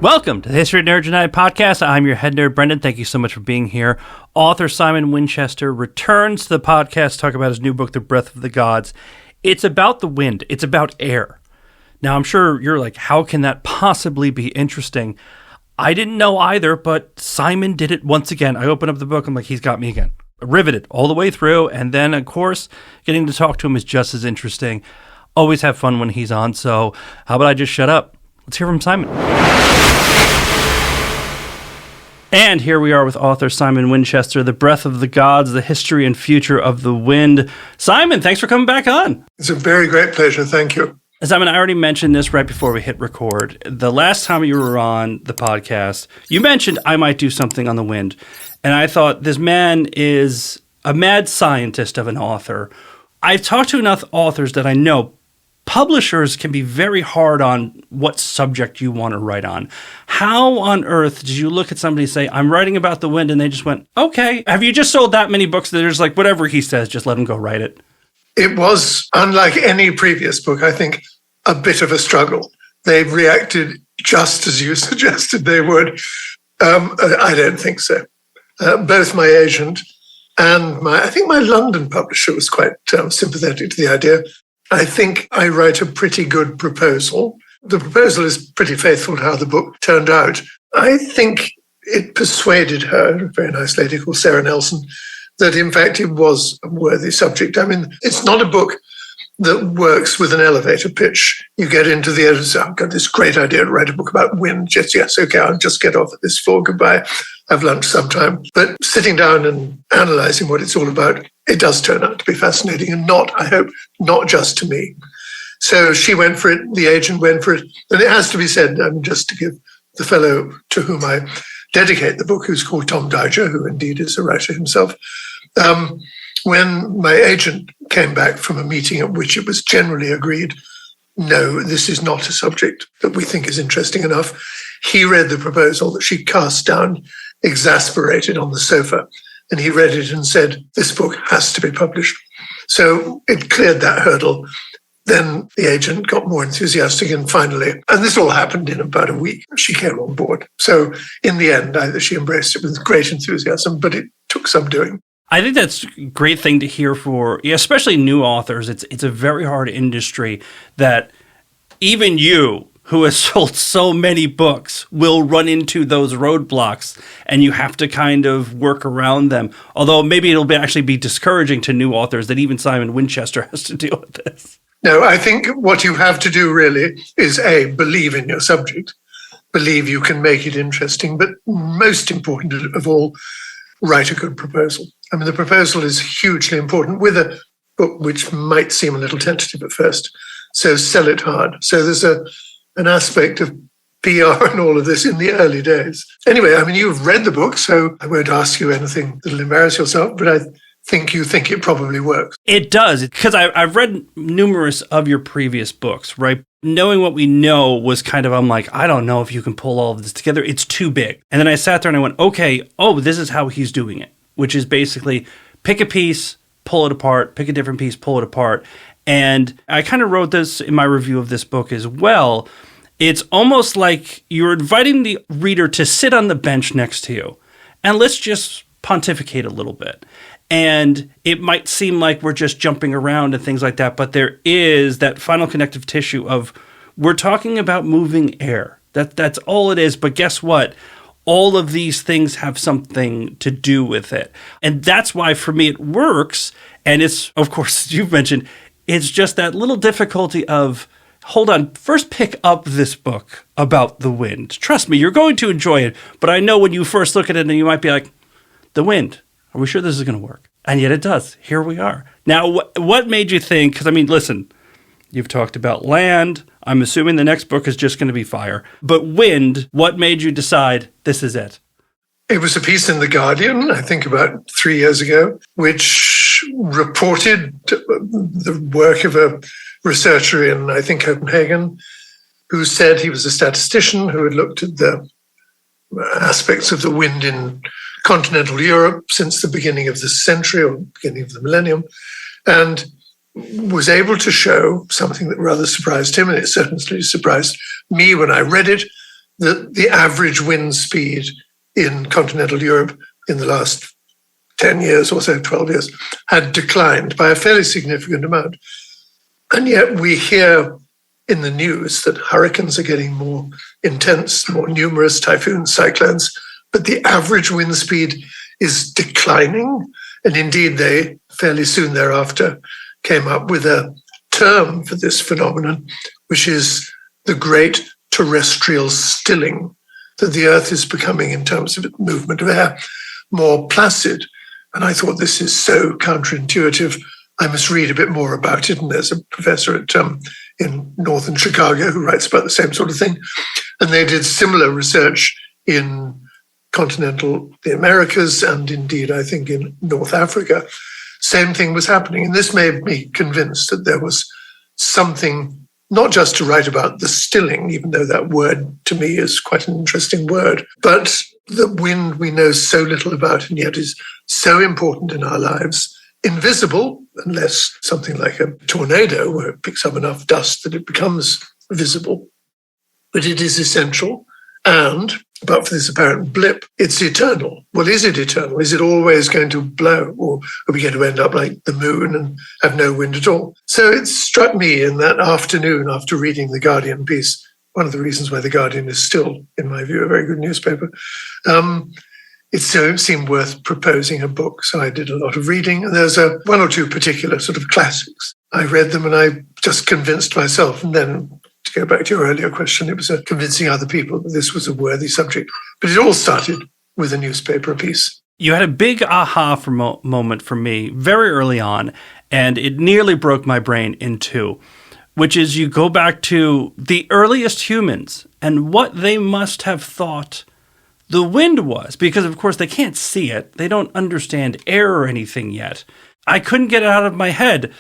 Welcome to the History Nerds United podcast. I'm your head nerd, Brendan. Thank you so much for being here. Author Simon Winchester returns to the podcast to talk about his new book, The Breath of the Gods. It's about the wind. It's about air. Now, I'm sure you're like, how can that possibly be interesting? I didn't know either, but Simon did it once again. I open up the book. I'm like, he's got me again. Riveted all the way through. And then, of course, getting to talk to him is just as interesting. Always have fun when he's on. So how about I just shut up? Let's hear from Simon. And here we are with author Simon Winchester, The Breath of the Gods, The History and Future of the Wind. Simon, thanks for coming back on. It's a very great pleasure. Thank you. Simon, I already mentioned this right before we hit record. The last time you were on the podcast, you mentioned I might do something on the wind. And I thought, this man is a mad scientist of an author. I've talked to enough authors that I know publishers can be very hard on what subject you want to write on. How on earth did you look at somebody and say, I'm writing about the wind, and they just went, okay. Have you just sold that many books that there's like, whatever he says, just let him go write it? It was, unlike any previous book, I think, a bit of a struggle. They reacted just as you suggested they would. I don't think so. Both my agent and I think my London publisher was quite sympathetic to the idea. I think I write a pretty good proposal. The proposal is pretty faithful to how the book turned out. I think it persuaded her, a very nice lady called Sarah Nelson, that in fact it was a worthy subject. I mean, it's not a book that works with an elevator pitch. You get into the editor and say, I've got this great idea to write a book about wind. Yes, okay, I'll just get off at this floor. Goodbye. Have lunch sometime. But sitting down and analysing what it's all about, it does turn out to be fascinating, and I hope, not just to me. So she went for it, the agent went for it. And it has to be said, just to give the fellow to whom I dedicate the book, who's called Tom Dyger, who indeed is a writer himself, when my agent came back from a meeting at which it was generally agreed, no, this is not a subject that we think is interesting enough, he read the proposal that she cast down, exasperated on the sofa, and he read it and said, this book has to be published. So it cleared that hurdle. Then the agent got more enthusiastic, and finally, and this all happened in about a week, she came on board. So in the end, she embraced it with great enthusiasm, but it took some doing. I think that's a great thing to hear for, especially new authors. It's a very hard industry that even you, who has sold so many books, will run into those roadblocks, and you have to kind of work around them. Although maybe it'll actually be discouraging to new authors that even Simon Winchester has to deal with this. No, I think what you have to do really is believe in your subject, believe you can make it interesting, but most important of all, write a good proposal. I mean, the proposal is hugely important with a book which might seem a little tentative at first. So sell it hard. So there's an aspect of PR and all of this in the early days. Anyway, I mean, you've read the book, so I won't ask you anything that'll embarrass yourself, but I think you think it probably works. It does, because I've read numerous of your previous books, right? Knowing what we know was kind of, I'm like, I don't know if you can pull all of this together. It's too big. And then I sat there and I went, okay, this is how he's doing it, which is basically pick a piece, pull it apart, pick a different piece, pull it apart. And I kind of wrote this in my review of this book as well. It's almost like you're inviting the reader to sit on the bench next to you, and let's just pontificate a little bit. And it might seem like we're just jumping around and things like that, but there is that final connective tissue of, we're talking about moving air. That's all it is. But guess what? All of these things have something to do with it. And that's why, for me, it works. And it's, of course, you've mentioned, it's just that little difficulty of, hold on, first pick up this book about the wind. Trust me, you're going to enjoy it. But I know when you first look at it, and you might be like, the wind, are we sure this is going to work? And yet it does. Here we are. Now, what made you think, because I mean, listen, you've talked about land. I'm assuming the next book is just going to be fire. But wind, what made you decide this is it? It was a piece in The Guardian, I think about 3 years ago, which reported the work of a researcher in, I think, Copenhagen, who said he was a statistician who had looked at the aspects of the wind in continental Europe since the beginning of the century or beginning of the millennium, and was able to show something that rather surprised him, and it certainly surprised me when I read it, that the average wind speed in continental Europe in the last 10 years or so, 12 years, had declined by a fairly significant amount. And yet we hear in the news that hurricanes are getting more intense, more numerous, typhoons, cyclones, but the average wind speed is declining. And indeed, they fairly soon thereafter came up with a term for this phenomenon, which is the great terrestrial stilling, that the Earth is becoming, in terms of its movement of air, more placid. And I thought, this is so counterintuitive, I must read a bit more about it. And there's a professor in northern Chicago who writes about the same sort of thing. And they did similar research in the Americas, and indeed, I think, in North Africa. Same thing was happening. And this made me convinced that there was something, not just to write about the stilling, even though that word to me is quite an interesting word, but the wind we know so little about and yet is so important in our lives, invisible, unless something like a tornado where it picks up enough dust that it becomes visible. But it is essential. And, but for this apparent blip, it's eternal. Well, is it eternal? Is it always going to blow? Or are we going to end up like the moon and have no wind at all? So it struck me in that afternoon after reading the Guardian piece, one of the reasons why the Guardian is still, in my view, a very good newspaper, it seemed worth proposing a book. So I did a lot of reading. And there's one or two particular sort of classics. I read them and I just convinced myself. And then, to go back to your earlier question, it was convincing other people that this was a worthy subject. But it all started with a newspaper piece. You had a big aha moment for me very early on, and it nearly broke my brain in two, which is you go back to the earliest humans and what they must have thought the wind was, because of course they can't see it. They don't understand air or anything yet. I couldn't get it out of my head.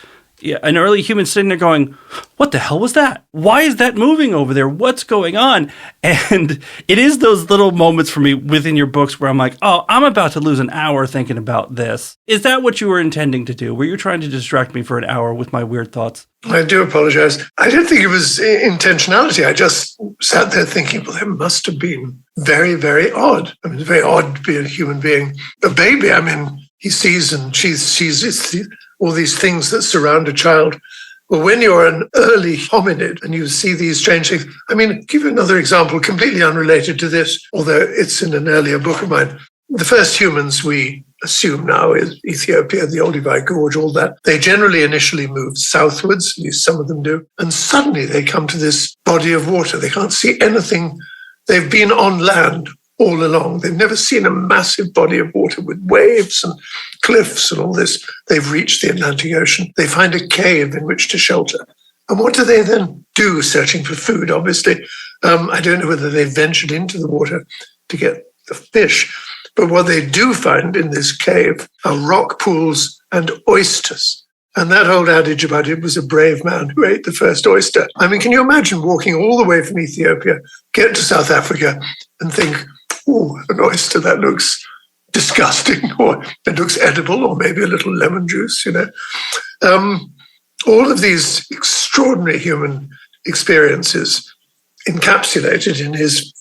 An early human sitting there going, what the hell was that? Why is that moving over there? What's going on? And it is those little moments for me within your books where I'm like, oh, I'm about to lose an hour thinking about this. Is that what you were intending to do? Were you trying to distract me for an hour with my weird thoughts? I do apologize. I didn't think it was intentionality. I just sat there thinking, well, that must have been very, very odd. I mean, it's very odd to be a human being. A baby, I mean, he sees and she sees all these things that surround a child. Well, when you're an early hominid and you see these strange things, I mean, I'll give you another example, completely unrelated to this, although it's in an earlier book of mine. The first humans we assume now is Ethiopia, the Olduvai Gorge, all that. They generally initially move southwards, at least some of them do, and suddenly they come to this body of water. They can't see anything. They've been on land all along. They've never seen a massive body of water with waves and cliffs and all this. They've reached the Atlantic Ocean. They find a cave in which to shelter. And what do they then do, searching for food, obviously? I don't know whether they ventured into the water to get the fish, but what they do find in this cave are rock pools and oysters. And that old adage about it was a brave man who ate the first oyster. I mean, can you imagine walking all the way from Ethiopia, get to South Africa and think, oh, an oyster, that looks disgusting, or it looks edible, or maybe a little lemon juice, you know. All of these extraordinary human experiences encapsulated in his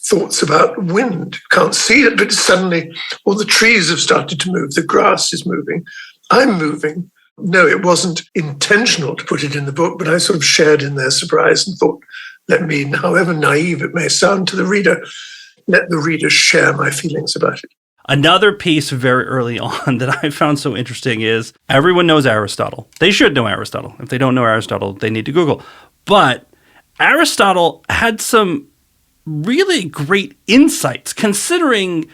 thoughts about wind. Can't see it, but suddenly all the trees have started to move. The grass is moving. I'm moving. No, it wasn't intentional to put it in the book, but I sort of shared in their surprise and thought, let me, however naive it may sound to the reader, let the reader share my feelings about it. Another piece very early on that I found so interesting is everyone knows Aristotle. They should know Aristotle. If they don't know Aristotle, they need to Google. But Aristotle had some really great insights, considering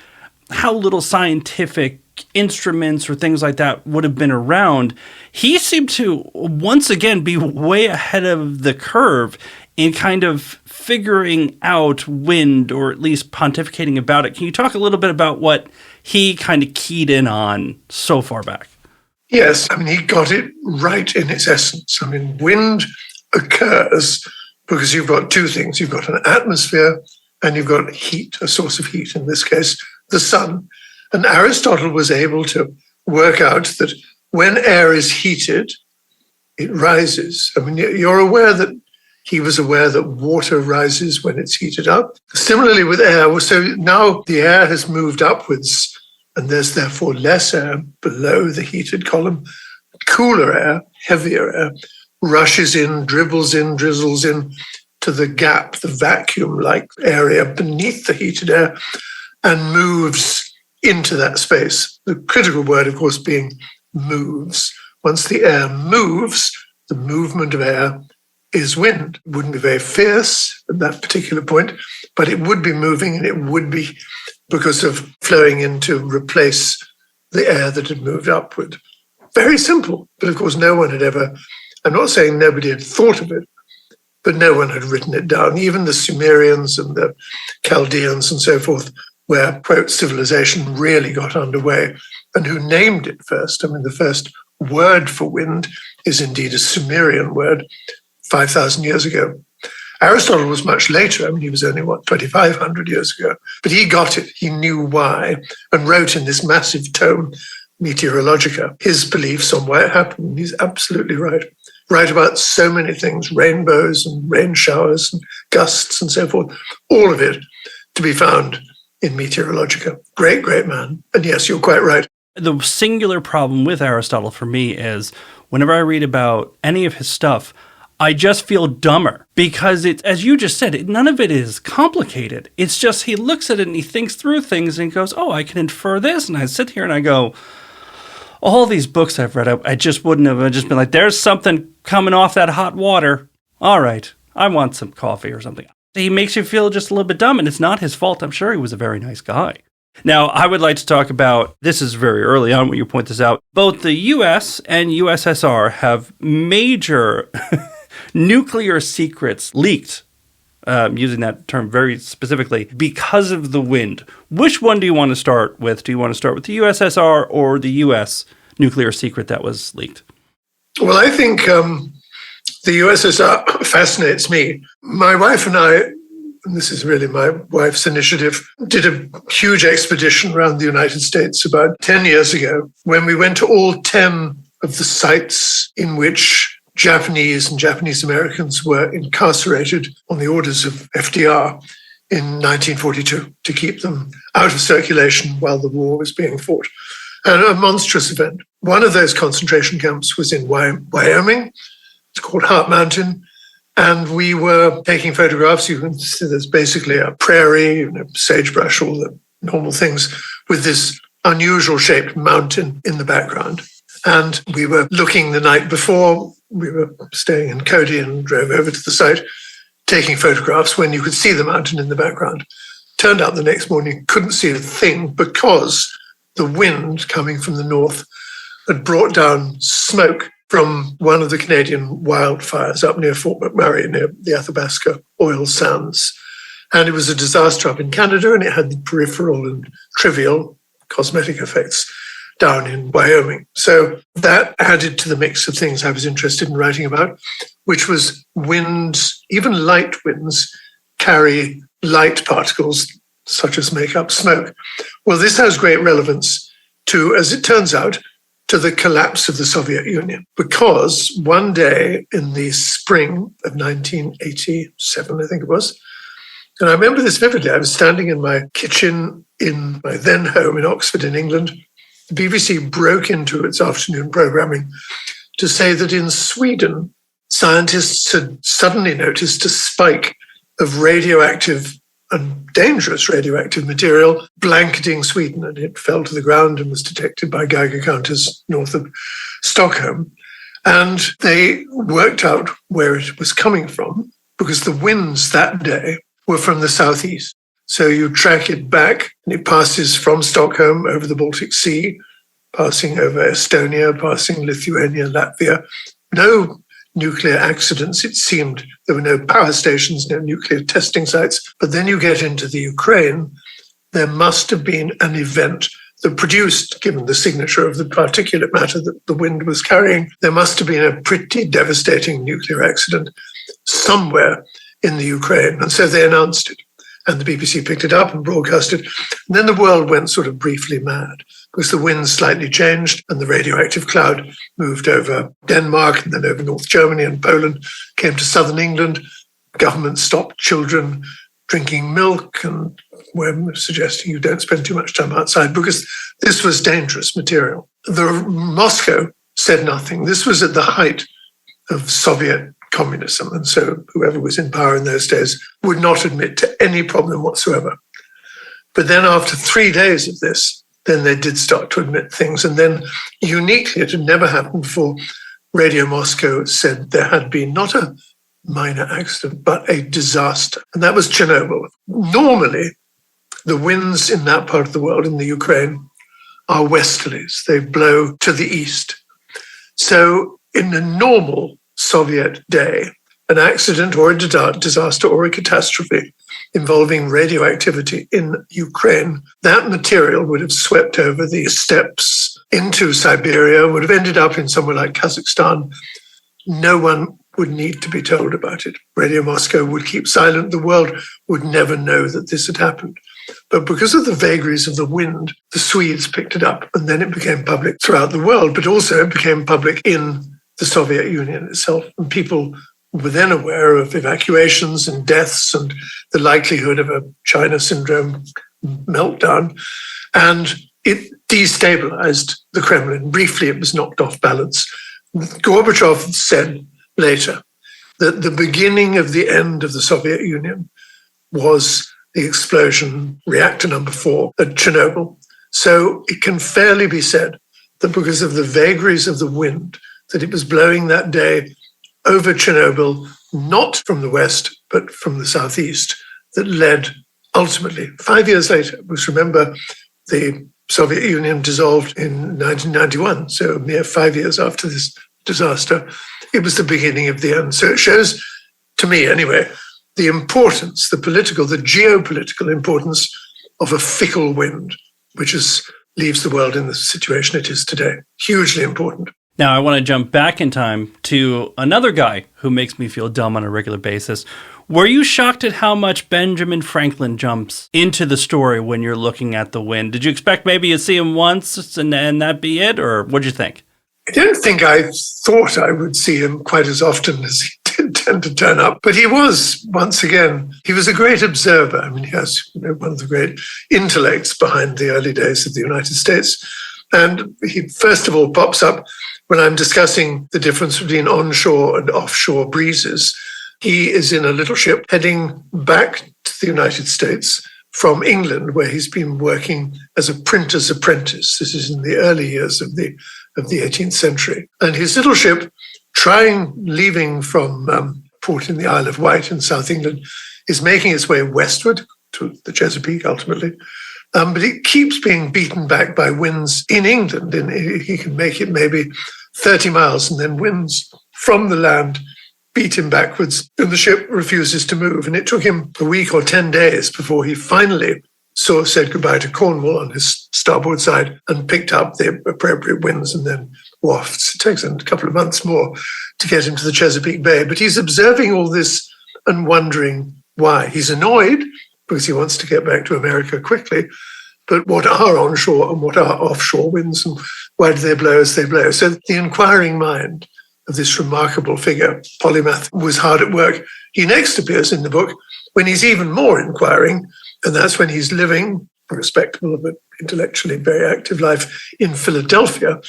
how little scientific instruments or things like that would have been around. He seemed to once again be way ahead of the curve in kind of figuring out wind, or at least pontificating about it. Can you talk a little bit about what he kind of keyed in on so far back? Yes, I mean, he got it right in its essence. I mean, wind occurs because you've got two things. You've got an atmosphere and you've got heat, a source of heat, in this case, the sun. And Aristotle was able to work out that when air is heated, it rises. I mean, you're aware that He was aware that water rises when it's heated up. Similarly with air, so now the air has moved upwards and there's therefore less air below the heated column. Cooler air, heavier air, rushes in, dribbles in, drizzles in to the gap, the vacuum-like area beneath the heated air, and moves into that space. The critical word, of course, being moves. Once the air moves, the movement of air is wind. It wouldn't be very fierce at that particular point, but it would be moving, and it would be because of flowing in to replace the air that had moved upward. Very simple, but of course no one had ever, I'm not saying nobody had thought of it, but no one had written it down. Even the Sumerians and the Chaldeans and so forth, where, quote, civilization really got underway, and who named it first. I mean, the first word for wind is indeed a Sumerian word, 5,000 years ago. Aristotle was much later. I mean, he was only, 2,500 years ago. But he got it. He knew why, and wrote in this massive tome, Meteorologica, his beliefs on why it happened. He's absolutely right. Right about so many things, rainbows and rain showers and gusts and so forth, all of it to be found in Meteorologica. Great, great man. And yes, you're quite right. The singular problem with Aristotle for me is whenever I read about any of his stuff, I just feel dumber because it's, as you just said, none of it is complicated. It's just he looks at it and he thinks through things and he goes, oh, I can infer this. And I sit here and I go, all these books I've read, I just wouldn't have just been like, there's something coming off that hot water. All right, I want some coffee or something. He makes you feel just a little bit dumb, and it's not his fault. I'm sure he was a very nice guy. Now, I would like to talk about, this is very early on when you point this out, both the US and USSR have major nuclear secrets leaked, using that term very specifically, because of the wind. Which one do you want to start with? Do you want to start with the USSR or the US nuclear secret that was leaked? Well, I think the USSR fascinates me. My wife and I, and this is really my wife's initiative, did a huge expedition around the United States about 10 years ago when we went to all 10 of the sites in which Japanese and Japanese Americans were incarcerated on the orders of FDR in 1942 to keep them out of circulation while the war was being fought. And a monstrous event. One of those concentration camps was in Wyoming. It's called Heart Mountain. And we were taking photographs. You can see there's basically a prairie, sagebrush, all the normal things, with this unusual shaped mountain in the background. And we were looking the night before. We were staying in Cody and drove over to the site, taking photographs when you could see the mountain in the background. Turned out the next morning, couldn't see a thing because the wind coming from the north had brought down smoke from one of the Canadian wildfires up near Fort McMurray, near the Athabasca oil sands. And it was a disaster up in Canada, and it had the peripheral and trivial cosmetic effects down in Wyoming. So that added to the mix of things I was interested in writing about, which was winds, even light winds, carry light particles such as make up smoke. Well, this has great relevance to, as it turns out, to the collapse of the Soviet Union, because one day in the spring of 1987, I think it was, and I remember this vividly, I was standing in my kitchen in my then home in Oxford in England. The BBC broke into its afternoon programming to say that in Sweden, scientists had suddenly noticed a spike of radioactive and dangerous radioactive material blanketing Sweden, and it fell to the ground and was detected by Geiger counters north of Stockholm. And they worked out where it was coming from because the winds that day were from the southeast. So you track it back, and it passes from Stockholm over the Baltic Sea, passing over Estonia, passing Lithuania, Latvia. No nuclear accidents, it seemed. There were no power stations, no nuclear testing sites. But then you get into the Ukraine, there must have been an event that produced, given the signature of the particulate matter that the wind was carrying, there must have been a pretty devastating nuclear accident somewhere in the Ukraine. And so they announced it. And the BBC picked it up and broadcast it. And then the world went sort of briefly mad because the winds slightly changed and the radioactive cloud moved over Denmark and then over North Germany and Poland, came to southern England, government stopped children drinking milk, and we're suggesting you don't spend too much time outside because this was dangerous material. Moscow said nothing. This was at the height of Soviet communism, and so whoever was in power in those days would not admit to any problem whatsoever. But then after 3 days of this, then they did start to admit things. And then uniquely, it had never happened before, Radio Moscow said there had been not a minor accident, but a disaster. And that was Chernobyl. Normally, the winds in that part of the world, in the Ukraine, are westerlies. They blow to the east. So in a normal Soviet day, an accident or a disaster or a catastrophe involving radioactivity in Ukraine, that material would have swept over the steppes into Siberia, would have ended up in somewhere like Kazakhstan. No one would need to be told about it. Radio Moscow would keep silent. The world would never know that this had happened. But because of the vagaries of the wind, the Swedes picked it up, and then it became public throughout the world, but also it became public in the Soviet Union itself. And people were then aware of evacuations and deaths and the likelihood of a China syndrome meltdown. And it destabilized the Kremlin. Briefly, it was knocked off balance. Gorbachev said later that the beginning of the end of the Soviet Union was the explosion, reactor number 4 at Chernobyl. So it can fairly be said that because of the vagaries of the wind, that it was blowing that day over Chernobyl, not from the west, but from the southeast, that led ultimately, 5 years later, because remember, the Soviet Union dissolved in 1991, so a mere 5 years after this disaster, it was the beginning of the end. So it shows, to me anyway, the importance, the political, the geopolitical importance of a fickle wind, which leaves the world in the situation it is today. Hugely important. Now, I want to jump back in time to another guy who makes me feel dumb on a regular basis. Were you shocked at how much Benjamin Franklin jumps into the story when you're looking at the wind? Did you expect maybe you'd see him once and that be it, or what'd you think? I don't think I thought I would see him quite as often as he did tend to turn up. But he was, once again, he was a great observer. I mean, he has one of the great intellects behind the early days of the United States. And he, first of all, pops up when I'm discussing the difference between onshore and offshore breezes. He is in a little ship heading back to the United States from England, where he's been working as a printer's apprentice. This is in the early years of the 18th century. And his little ship, leaving from port in the Isle of Wight in South England, is making its way westward to the Chesapeake ultimately. But it keeps being beaten back by winds in England. And he can make it maybe 30 miles, and then winds from the land beat him backwards, and the ship refuses to move. And it took him a week or 10 days before he finally said goodbye to Cornwall on his starboard side and picked up the appropriate winds and then wafts. It takes him a couple of months more to get into the Chesapeake Bay. But he's observing all this and wondering why. He's annoyed because he wants to get back to America quickly. But what are onshore and what are offshore winds, and why do they blow as they blow? So the inquiring mind of this remarkable figure, polymath, was hard at work. He next appears in the book when he's even more inquiring, and that's when he's living a respectable but intellectually very active life in Philadelphia,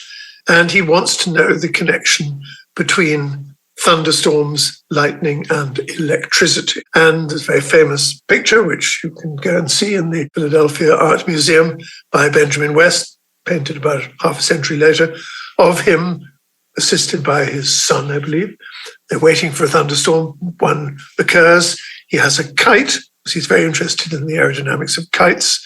and he wants to know the connection between thunderstorms, lightning, and electricity. And there's a very famous picture, which you can go and see in the Philadelphia Art Museum by Benjamin West, painted about half a century later, of him assisted by his son, I believe. They're waiting for a thunderstorm. One occurs. He has a kite, because he's very interested in the aerodynamics of kites.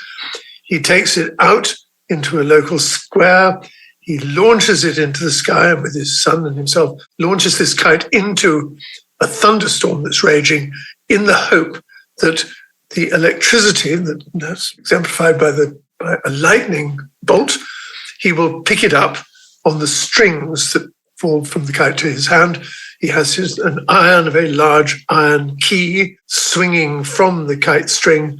He takes it out into a local square. He launches it into the sky, and with his son and himself, launches this kite into a thunderstorm that's raging in the hope that the electricity that's exemplified by a lightning bolt, he will pick it up on the strings that fall from the kite to his hand. He has a very large iron key swinging from the kite string.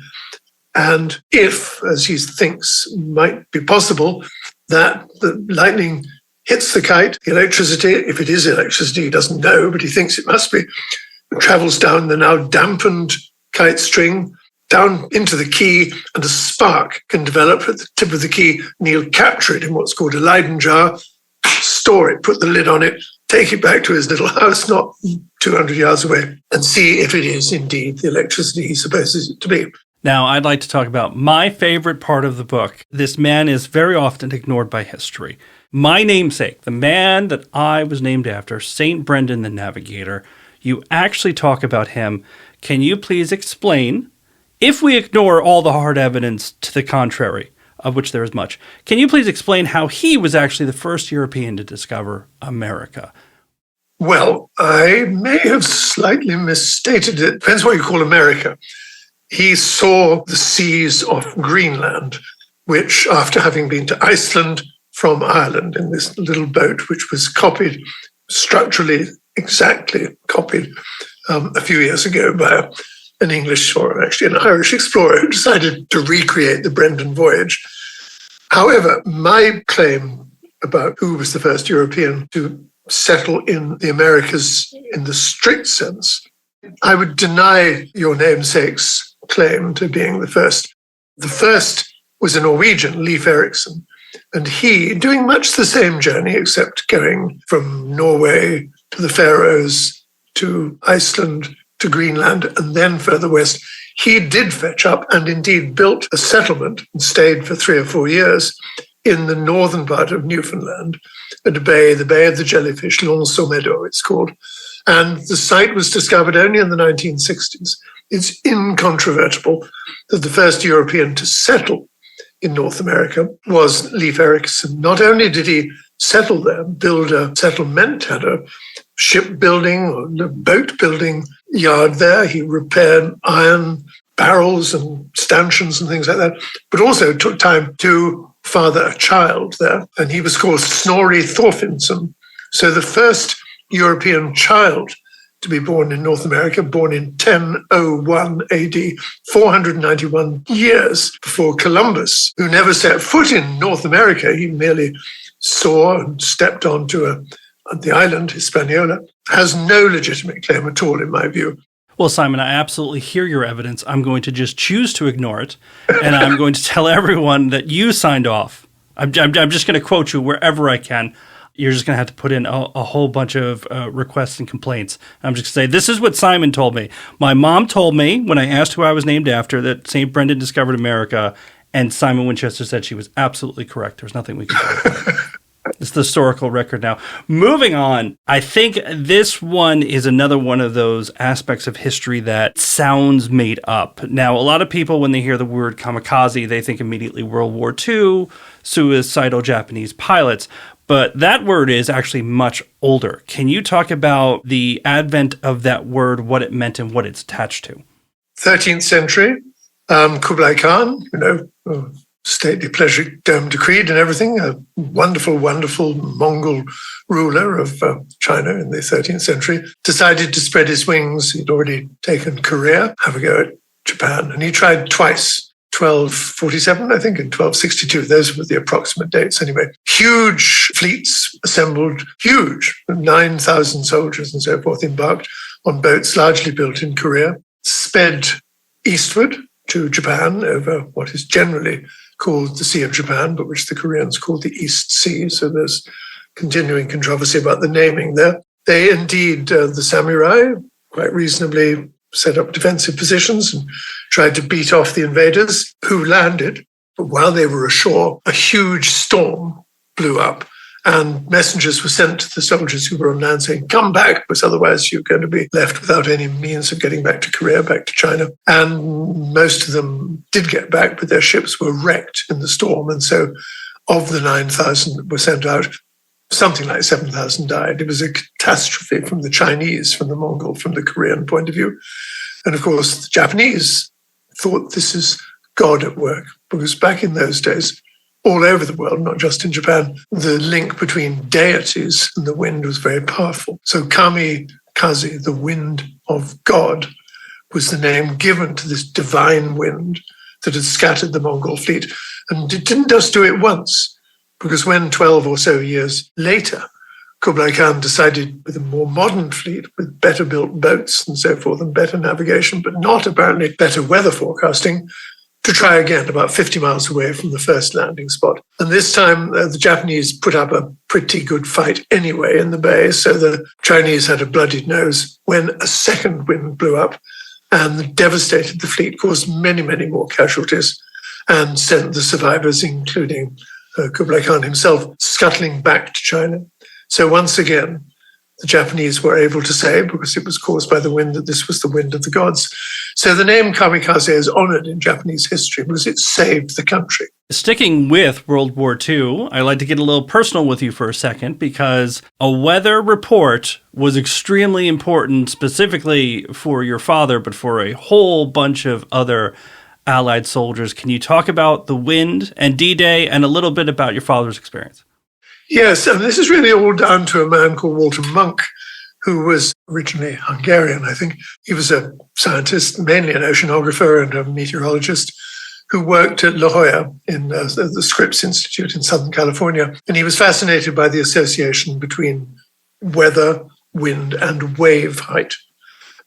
And if, as he thinks might be possible, that the lightning hits the kite, the electricity, if it is electricity, he doesn't know, but he thinks it must be, travels down the now dampened kite string, down into the key, and a spark can develop at the tip of the key, and he'll capture it in what's called a Leyden jar, store it, put the lid on it, take it back to his little house not 200 yards away, and see if it is indeed the electricity he supposes it to be. Now, I'd like to talk about my favorite part of the book. This man is very often ignored by history. My namesake, the man that I was named after, St. Brendan the Navigator, you actually talk about him. Can you please explain, if we ignore all the hard evidence to the contrary, of which there is much, can you please explain how he was actually the first European to discover America? Well, I may have slightly misstated it. Depends what you call America. He saw the seas off Greenland, which, after having been to Iceland from Ireland in this little boat, which was copied, structurally exactly copied, a few years ago by an English, or actually an Irish explorer who decided to recreate the Brendan voyage. However, my claim about who was the first European to settle in the Americas in the strict sense, I would deny your namesake's claim to being the first. The first was a Norwegian, Leif Erikson, and he, doing much the same journey, except going from Norway to the Faroes to Iceland to Greenland and then further west, he did fetch up and indeed built a settlement and stayed for 3 or 4 years in the northern part of Newfoundland, at the Bay of the Jellyfish, L'Anse-aux-Meadows it's called. And the site was discovered only in the 1960s. It's incontrovertible that the first European to settle in North America was Leif Erikson. Not only did he settle there, build a settlement, had a shipbuilding or a boat building yard there. He repaired iron barrels and stanchions and things like that, but also took time to father a child there. And he was called Snorri Thorfinnsson. So the first European child to be born in North America, born in 1001 AD, 491 years before Columbus, who never set foot in North America. He merely saw and stepped onto the island, Hispaniola, has no legitimate claim at all, in my view. Well, Simon, I absolutely hear your evidence. I'm going to just choose to ignore it, and I'm going to tell everyone that you signed off. I'm just going to quote you wherever I can. You're just going to have to put in a whole bunch of requests and complaints. I'm just going to say, this is what Simon told me. My mom told me when I asked who I was named after that St. Brendan discovered America, and Simon Winchester said she was absolutely correct. There's nothing we can do about it. It's the historical record now. Moving on, I think this one is another one of those aspects of history that sounds made up. Now, a lot of people, when they hear the word kamikaze, they think immediately World War II, suicidal Japanese pilots. But that word is actually much older. Can you talk about the advent of that word, what it meant and what it's attached to? 13th century, Kublai Khan, stately pleasure dome decreed and everything, a wonderful, wonderful Mongol ruler of China in the 13th century, decided to spread his wings. He'd already taken Korea, have a go at Japan, and he tried twice. 1247, I think, and 1262. Those were the approximate dates anyway. Huge fleets assembled, huge, 9,000 soldiers and so forth embarked on boats largely built in Korea, sped eastward to Japan over what is generally called the Sea of Japan, but which the Koreans call the East Sea. So there's continuing controversy about the naming there. They indeed, the samurai, quite reasonably set up defensive positions and tried to beat off the invaders who landed. But while they were ashore, a huge storm blew up and messengers were sent to the soldiers who were on land saying, come back, because otherwise you're going to be left without any means of getting back to Korea, back to China. And most of them did get back, but their ships were wrecked in the storm. And so of the 9,000 that were sent out, something like 7,000 died. It was a catastrophe from the Chinese, from the Mongol, from the Korean point of view. And of course, the Japanese thought this is God at work, because back in those days, all over the world, not just in Japan, the link between deities and the wind was very powerful. So Kamikaze, the wind of God, was the name given to this divine wind that had scattered the Mongol fleet. And it didn't just do it once, because when 12 or so years later, Kublai Khan decided with a more modern fleet, with better built boats and so forth, and better navigation, but not apparently better weather forecasting, to try again about 50 miles away from the first landing spot. And this time, the Japanese put up a pretty good fight anyway in the bay, so the Chinese had a bloodied nose when a second wind blew up and devastated the fleet, caused many, many more casualties, and sent the survivors, including Kublai Khan himself, scuttling back to China. So once again, the Japanese were able to say, because it was caused by the wind, that this was the wind of the gods. So the name kamikaze is honored in Japanese history because it saved the country. Sticking with World War II, I'd like to get a little personal with you for a second, because a weather report was extremely important, specifically for your father, but for a whole bunch of other Allied soldiers. Can you talk about the wind and D-Day and a little bit about your father's experience? Yes, and this is really all down to a man called Walter Munk, who was originally Hungarian, I think. He was a scientist, mainly an oceanographer and a meteorologist, who worked at La Jolla in the Scripps Institute in Southern California. And he was fascinated by the association between weather, wind, and wave height.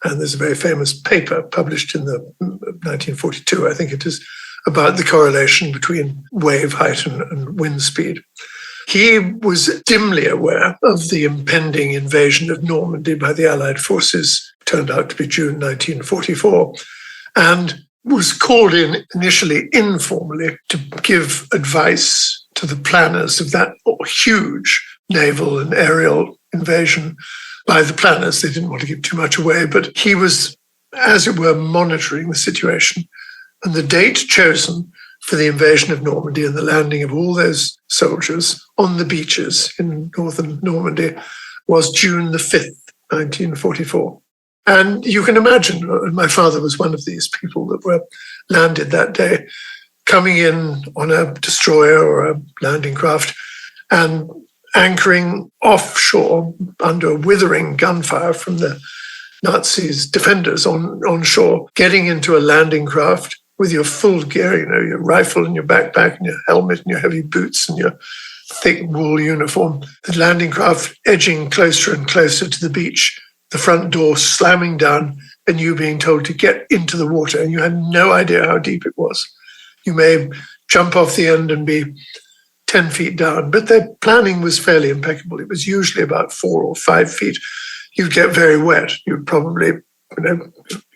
And there's a very famous paper published in the 1942, I think it is, about the correlation between wave height and wind speed. He was dimly aware of the impending invasion of Normandy by the Allied forces, turned out to be June 1944, and was called in initially informally to give advice to the planners of that huge naval and aerial invasion by the planners. They didn't want to give too much away, but he was, as it were, monitoring the situation. And the date chosen for the invasion of Normandy and the landing of all those soldiers on the beaches in northern Normandy was June the 5th, 1944. And you can imagine, my father was one of these people that were landed that day, coming in on a destroyer or a landing craft and anchoring offshore under withering gunfire from the Nazis' defenders on shore, getting into a landing craft with your full gear, your rifle and your backpack and your helmet and your heavy boots and your thick wool uniform, the landing craft edging closer and closer to the beach, the front door slamming down and you being told to get into the water, and you had no idea how deep it was. You may jump off the end and be 10 feet down, but their planning was fairly impeccable. It was usually about 4 or 5 feet. You'd get very wet. You'd probably,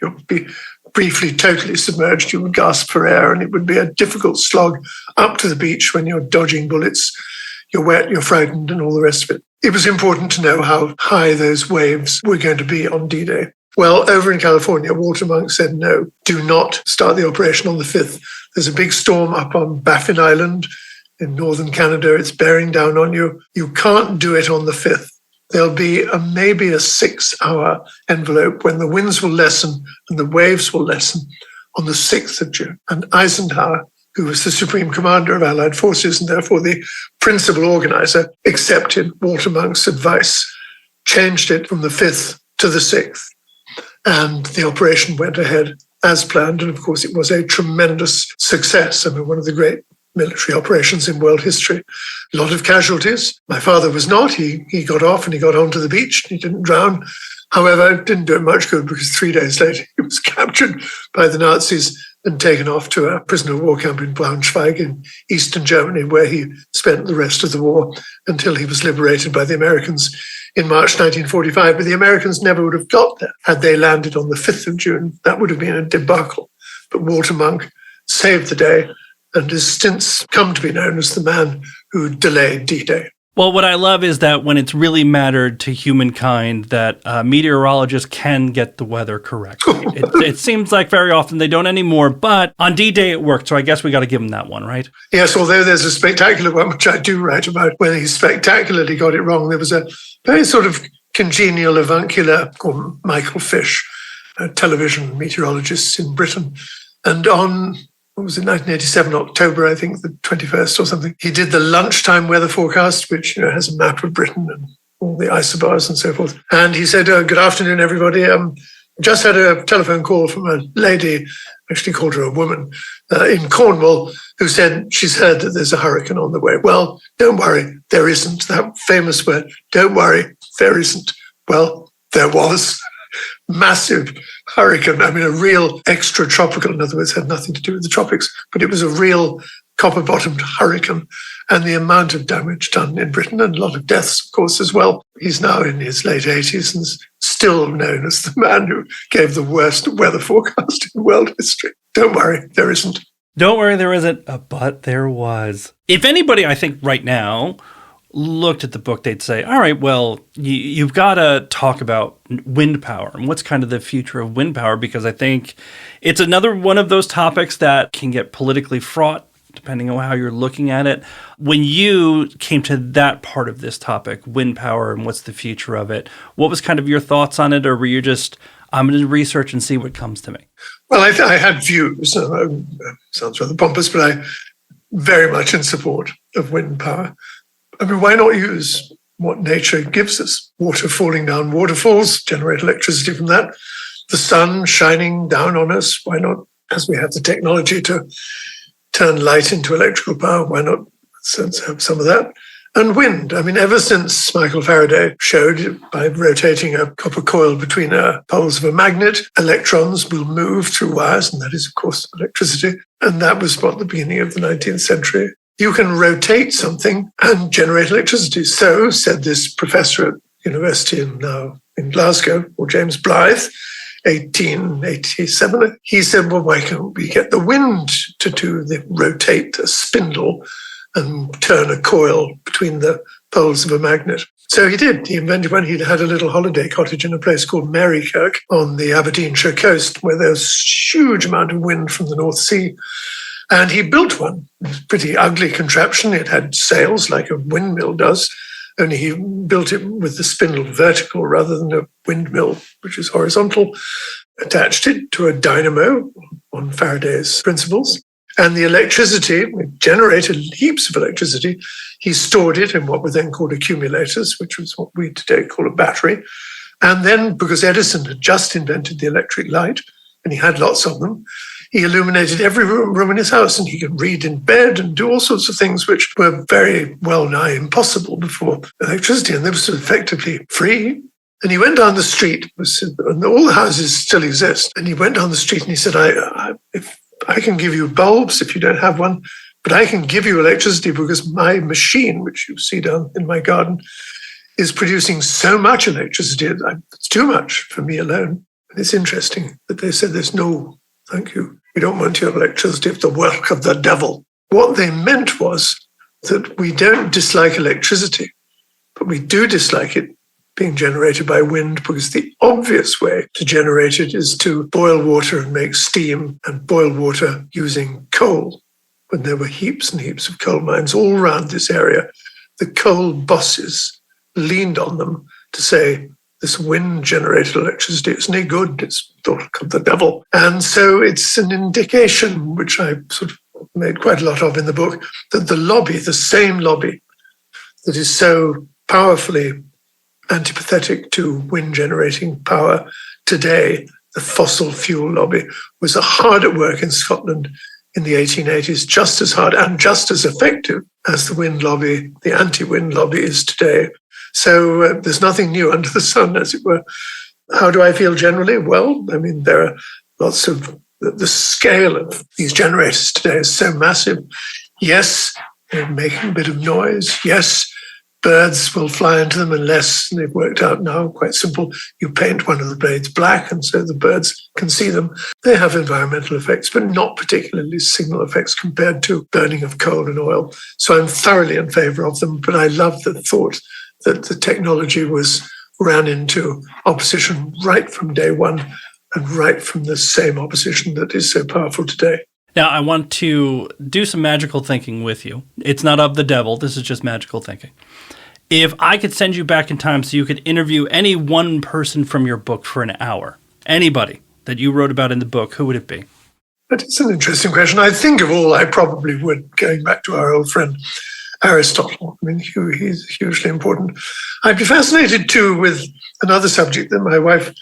you'd be briefly totally submerged. You would gasp for air, and it would be a difficult slog up to the beach when you're dodging bullets. You're wet, you're frightened, and all the rest of it. It was important to know how high those waves were going to be on D-Day. Well, over in California, Walter Munk said, no, do not start the operation on the 5th. There's a big storm up on Baffin Island in northern Canada. It's bearing down on you. You can't do it on the 5th. There'll be maybe a 6-hour envelope when the winds will lessen and the waves will lessen on the 6th of June. And Eisenhower, who was the supreme commander of Allied forces and therefore the principal organizer, accepted Walter Monk's advice, changed it from the 5th to the 6th. And the operation went ahead as planned. And of course, it was a tremendous success. I mean, one of the great military operations in world history. A lot of casualties. My father was not. He got off and he got onto the beach. He didn't drown. However, it didn't do him much good because 3 days later he was captured by the Nazis and taken off to a prisoner of war camp in Braunschweig in eastern Germany, where he spent the rest of the war until he was liberated by the Americans in March 1945. But the Americans never would have got there had they landed on the 5th of June. That would have been a debacle. But Walter Munk saved the day and has since come to be known as the man who delayed D-Day. Well, what I love is that when it's really mattered to humankind, that meteorologists can get the weather correctly. It seems like very often they don't anymore, but on D-Day it worked, so I guess we got to give them that one, right? Yes, although there's a spectacular one, which I do write about, when he spectacularly got it wrong. There was a very sort of congenial avuncular called Michael Fish, a television meteorologist in Britain, and on... It was in 1987, October, I think, the 21st or something. He did the lunchtime weather forecast, which has a map of Britain and all the isobars and so forth. And he said, good afternoon, everybody. Just had a telephone call from a lady, actually called her a woman, in Cornwall, who said she's heard that there's a hurricane on the way. Well, don't worry, there isn't. That famous word, don't worry, there isn't. Well, there was. Massive hurricane. I mean, a real extratropical, in other words, had nothing to do with the tropics, but it was a real copper-bottomed hurricane, and the amount of damage done in Britain, and a lot of deaths, of course, as well. He's now in his late 80s and still known as the man who gave the worst weather forecast in world history. Don't worry, there isn't. Don't worry, there isn't, but there was. If anybody, I think right now, looked at the book, they'd say, all right, well, you've got to talk about wind power and what's kind of the future of wind power, because I think it's another one of those topics that can get politically fraught depending on how you're looking at it. When you came to that part of this topic, wind power and what's the future of it, what was kind of your thoughts on it? Or were you just, I'm going to research and see what comes to me? Well, I had views. Sounds rather pompous, but I'm very much in support of wind power. I mean, why not use what nature gives us? Water falling down waterfalls, generate electricity from that. The sun shining down on us, why not, as we have the technology to turn light into electrical power, why not have some of that? And wind. I mean, ever since Michael Faraday showed by rotating a copper coil between poles of a magnet, electrons will move through wires, and that is, of course, electricity. And that was the beginning of the 19th century. You can rotate something and generate electricity. So, said this professor at university now in Glasgow, or James Blythe, 1887, he said, well, why can't we get the wind to rotate a spindle and turn a coil between the poles of a magnet? So he did. He invented one. He had a little holiday cottage in a place called Marykirk on the Aberdeenshire coast, where there was a huge amount of wind from the North Sea. And he built one. It was a pretty ugly contraption. It had sails like a windmill does, only he built it with the spindle vertical rather than a windmill, which is horizontal, attached it to a dynamo on Faraday's principles. And the electricity, it generated heaps of electricity. He stored it in what were then called accumulators, which was what we today call a battery. And then, because Edison had just invented the electric light, and he had lots of them, he illuminated every room in his house, and he could read in bed and do all sorts of things which were very well nigh impossible before electricity, and they were effectively free. And he went down the street, and all the houses still exist, and he went down the street and he said, if I can give you bulbs if you don't have one, but I can give you electricity because my machine, which you see down in my garden, is producing so much electricity, it's too much for me alone. And it's interesting that they said there's no, thank you, we don't want your electricity, it's the work of the devil. What they meant was that we don't dislike electricity, but we do dislike it being generated by wind, because the obvious way to generate it is to boil water and make steam, and boil water using coal. When there were heaps and heaps of coal mines all around this area, the coal bosses leaned on them to say, this wind-generated electricity is no good, it's thought of the devil. And so it's an indication, which I sort of made quite a lot of in the book, that the lobby, the same lobby that is so powerfully antipathetic to wind-generating power today, the fossil fuel lobby, was hard at work in Scotland in the 1880s, just as hard and just as effective as the wind lobby, the anti-wind lobby is today. So there's nothing new under the sun, as it were. How do I feel generally? Well, I mean, there are lots of, the scale of these generators today is so massive. Yes, they're making a bit of noise. Yes, birds will fly into them unless, they've worked out now, quite simple, you paint one of the blades black and so the birds can see them. They have environmental effects, but not particularly signal effects compared to burning of coal and oil. So I'm thoroughly in favor of them, but I love the thought that the technology ran into opposition right from day one, and right from the same opposition that is so powerful today. Now, I want to do some magical thinking with you. It's not of the devil. This is just magical thinking. If I could send you back in time so you could interview any one person from your book for an hour, anybody that you wrote about in the book, who would it be? That is an interesting question. I think of all, I probably would, going back to our old friend Aristotle. I mean, he's hugely important. I'd be fascinated too with another subject that my wife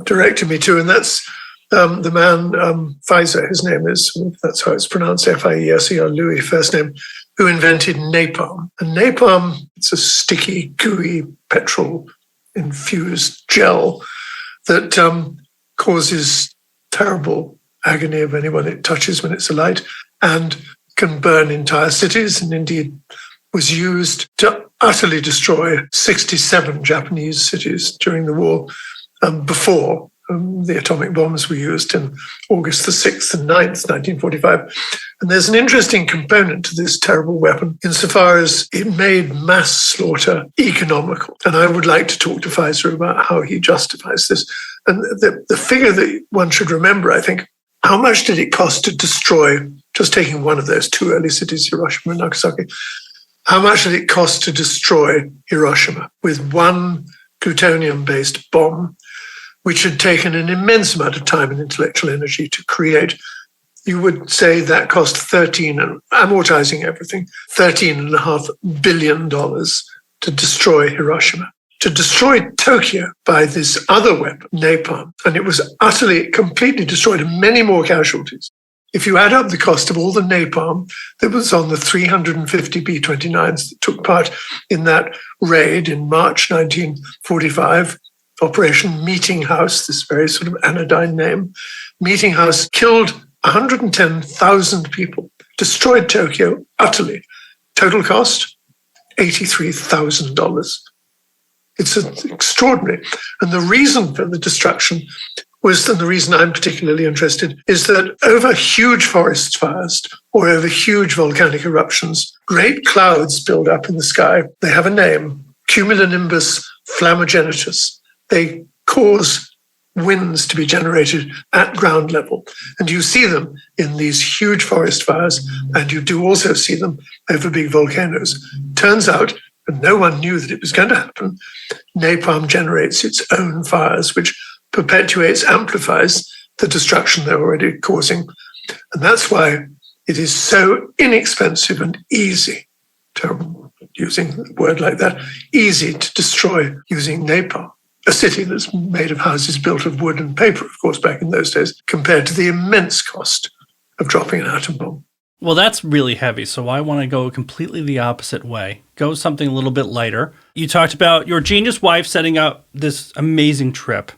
directed me to, and that's the man, Pfizer, his name is, that's how it's pronounced, F-I-E-S-E-R, Louis, first name, who invented napalm. And napalm, it's a sticky, gooey, petrol-infused gel that causes terrible agony of anyone it touches when it's alight and can burn entire cities, and indeed was used to utterly destroy 67 Japanese cities during the war before the atomic bombs were used in August the 6th and 9th, 1945. And there's an interesting component to this terrible weapon insofar as it made mass slaughter economical. And I would like to talk to Pfizer about how he justifies this. And the figure that one should remember, I think, how much did it cost to destroy, just taking one of those two early cities, Hiroshima and Nagasaki, how much did it cost to destroy Hiroshima with one plutonium-based bomb, which had taken an immense amount of time and intellectual energy to create? You would say that cost amortizing everything, $13.5 billion to destroy Hiroshima. To destroy Tokyo by this other weapon, napalm, and it was utterly, completely destroyed, and many more casualties. If you add up the cost of all the napalm that was on the 350 B-29s that took part in that raid in March 1945, Operation Meeting House, this very sort of anodyne name, Meeting House, killed 110,000 people, destroyed Tokyo utterly. Total cost, $83,000. It's extraordinary. And the reason for the destruction was, and the reason I'm particularly interested, is that over huge forest fires or over huge volcanic eruptions, great clouds build up in the sky. They have a name, cumulonimbus flammogenitus. They cause winds to be generated at ground level. And you see them in these huge forest fires, and you do also see them over big volcanoes. Turns out, and no one knew that it was going to happen, napalm generates its own fires, which perpetuates, amplifies the destruction they're already causing. And that's why it is so inexpensive and easy, terrible using a word like that, easy to destroy using napalm. A city that's made of houses built of wood and paper, of course, back in those days, compared to the immense cost of dropping an atom bomb. Well, that's really heavy, so I want to go completely the opposite way. Go something a little bit lighter. You talked about your genius wife setting up this amazing trip.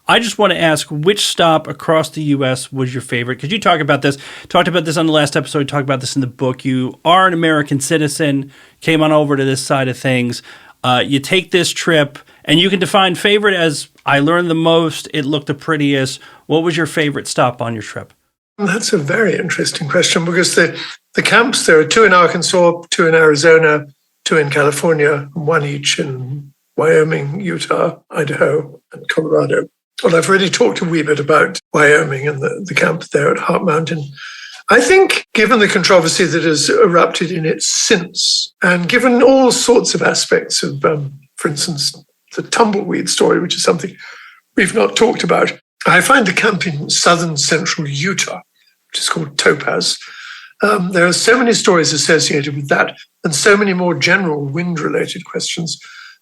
I just want to ask, which stop across the U.S. was your favorite? Because you talked about this on the last episode, talked about this in the book. You are an American citizen, came on over to this side of things. You take this trip, and you can define favorite as, I learned the most, it looked the prettiest. What was your favorite stop on your trip? That's a very interesting question, because the camps, there are 2 in Arkansas, 2 in Arizona, 2 in California, 1 each in Wyoming, Utah, Idaho, and Colorado. Well, I've already talked a wee bit about Wyoming and the camp there at Heart Mountain. I think, given the controversy that has erupted in it since, and given all sorts of aspects of, for instance, the tumbleweed story, which is something we've not talked about, I find the camp in southern central Utah, which is called Topaz. There are so many stories associated with that, and so many more general wind-related questions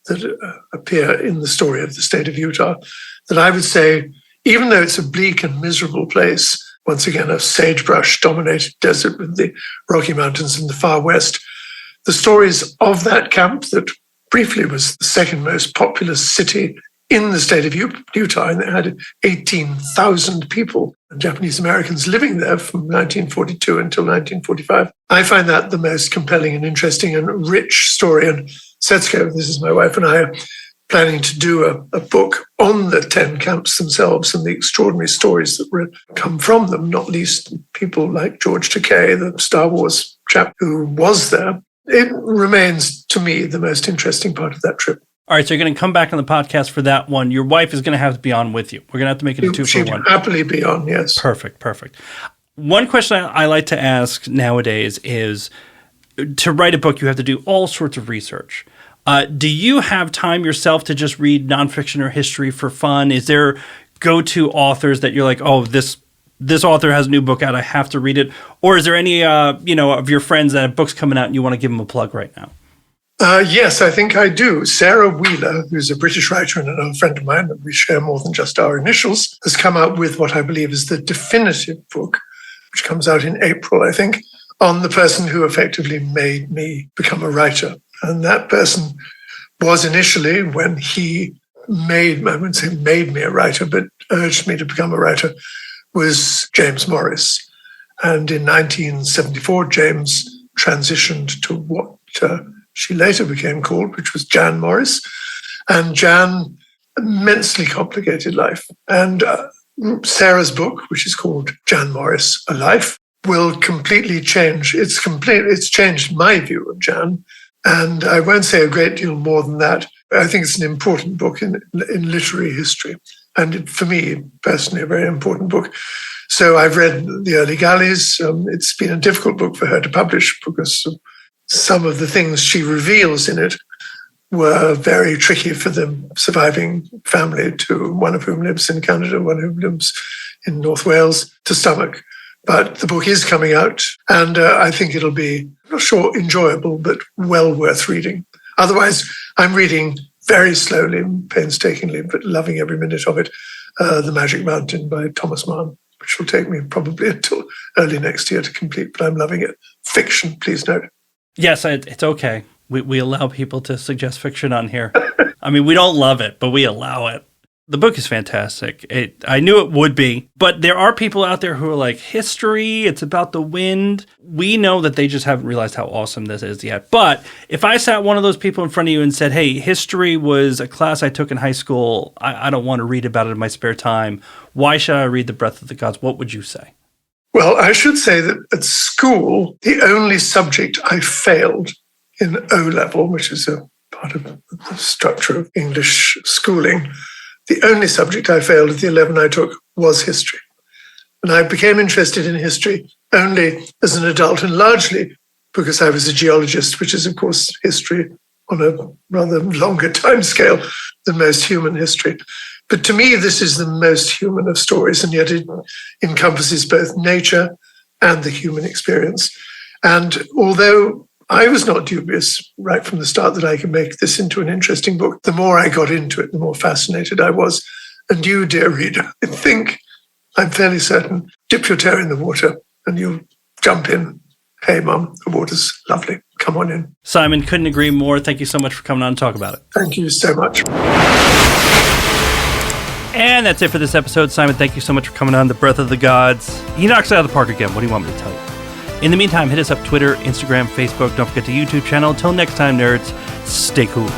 that appear in the story of the state of Utah, that I would say, even though it's a bleak and miserable place, once again, a sagebrush-dominated desert with the Rocky Mountains in the far west, the stories of that camp that briefly was the second most populous city in the state of Utah, and it had 18,000 people, Japanese Americans, living there from 1942 until 1945. I find that the most compelling and interesting and rich story. And Setsuko, this is my wife, and I are planning to do a book on the 10 camps themselves and the extraordinary stories that come from them, not least people like George Takei, the Star Wars chap who was there. It remains, to me, the most interesting part of that trip. All right, so you're going to come back on the podcast for that one. Your wife is going to have to be on with you. We're going to have to make it a 2-for-1. She'd happily be on, yes. Perfect. One question I like to ask nowadays is, to write a book, you have to do all sorts of research. Do you have time yourself to just read nonfiction or history for fun? Is there go-to authors that you're like, oh, this author has a new book out, I have to read it? Or is there any, of your friends that have books coming out and you want to give them a plug right now? Yes, I think I do. Sarah Wheeler, who's a British writer and an old friend of mine, and we share more than just our initials, has come out with what I believe is the definitive book, which comes out in April, I think, on the person who effectively made me become a writer. And that person was initially, when he I wouldn't say made me a writer, but urged me to become a writer, was James Morris. And in 1974, James transitioned to what she later became called, which was Jan Morris. And Jan, immensely complicated life. And Sarah's book, which is called Jan Morris, A Life, will completely change. It's changed my view of Jan. And I won't say a great deal more than that. I think it's an important book in literary history. And for me, personally, a very important book. So I've read The Early Galleys. It's been a difficult book for her to publish because some of the things she reveals in it were very tricky for the surviving family, one of whom lives in Canada, one of whom lives in North Wales, to stomach. But the book is coming out, and I think it'll be, I'm not sure enjoyable, but well worth reading. Otherwise, I'm reading very slowly, painstakingly, but loving every minute of it, The Magic Mountain by Thomas Mann, which will take me probably until early next year to complete, but I'm loving it. Fiction, please note. Yes, it's okay. We allow people to suggest fiction on here. I mean, we don't love it, but we allow it. The book is fantastic. I knew it would be, but there are people out there who are like, history, it's about the wind. We know that they just haven't realized how awesome this is yet. But if I sat one of those people in front of you and said, hey, history was a class I took in high school. I don't want to read about it in my spare time. Why should I read The Breath of the Gods? What would you say? Well, I should say that at school, the only subject I failed in O-level, which is a part of the structure of English schooling, the only subject I failed at the 11 I took was history. And I became interested in history only as an adult, and largely because I was a geologist, which is, of course, history on a rather longer timescale than most human history. But to me, this is the most human of stories, and yet it encompasses both nature and the human experience. And although I was not dubious right from the start that I could make this into an interesting book, the more I got into it, the more fascinated I was. And you, dear reader, I'm fairly certain, dip your toe in the water and you'll jump in. Hey, Mum, the water's lovely. Come on in. Simon, couldn't agree more. Thank you so much for coming on and talk about it. Thank you so much. And that's it for this episode. Simon, thank you so much for coming on The Breath of the Gods. He knocks it out of the park again. What do you want me to tell you? In the meantime, hit us up Twitter, Instagram, Facebook. Don't forget the YouTube channel. Until next time, nerds, stay cool.